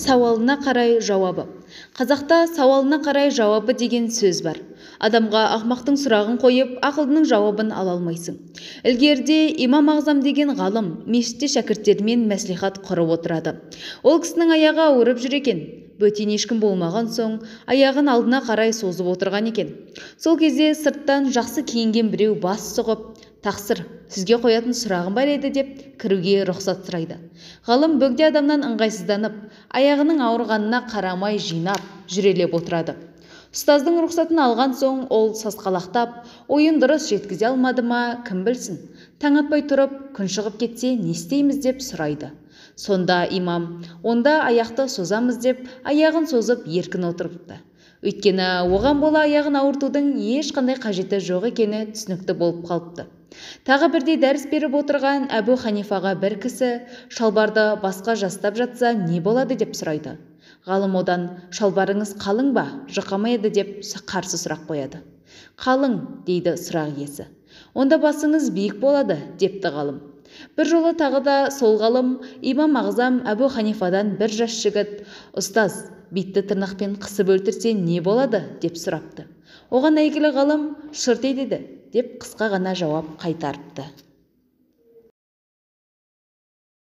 Сауалына қарай жауабы. Қазақта сауалына қарай жауабы деген сөз бар. Адамға ақмақтың сұрағын қойып, ақылдының жауабын ала алмайсың. Ілгерде имам Ағзам деген ғалым мешітте шәкірттерімен мәслихат құрып отырады. Ол кісінің аяғы ауырып жүр екен. Бөтен ешкім болмаған соң, аяғын алдына қарай созып отырған екен. Сол кезде сырттан жақсы киінген біреу бас сұғып, «Тақсыр, сізге қоятын сұрағым бар еді» деп кіруге рұқсат сұрайды. Ғалым бөгде адамнан ыңғайсызданып, аяғының ауырғанына қарамай жинап, жүрелеп отырады. Ұстаздың рұқсатын алған соң ол сасқалақтап, ойын дұрыс жеткізе алмады ма, кім білсін. Таң атпай тұрып, күн шығып кетсе, не істейміз деп сұрайды. Сонда имам, онда аяқты созамыз деп, аяғын созып еркін отырыпты. Өйткені оған бола аяғын ауыртудың ешқандай қажеті жоқ екені түсінікті болып қалыпты. Тағы бірде дәріс беріп отырған Әбу Ханифаға бір кісі шалбарды басқа жастап жатса не болады деп сұрайды. Ғалым одан, шалбарыңыз қалың ба, жұқамайды деп қарсы сұрақ қояды. Қалың, дейді сұрақ иесі. Онда басыңыз биік болады, депті ғалым. Бір жолы тағы да сол ғалым имам Ағзам Әбу Ханифадан бір жас жігіт, «Ұстаз, битті тырнақпен қысып өлтірсе не болады?» деп сұрапты. Оған әйгілі ғалым «Шырт етеді» деп қысқа ғана жауап қайтарыпты.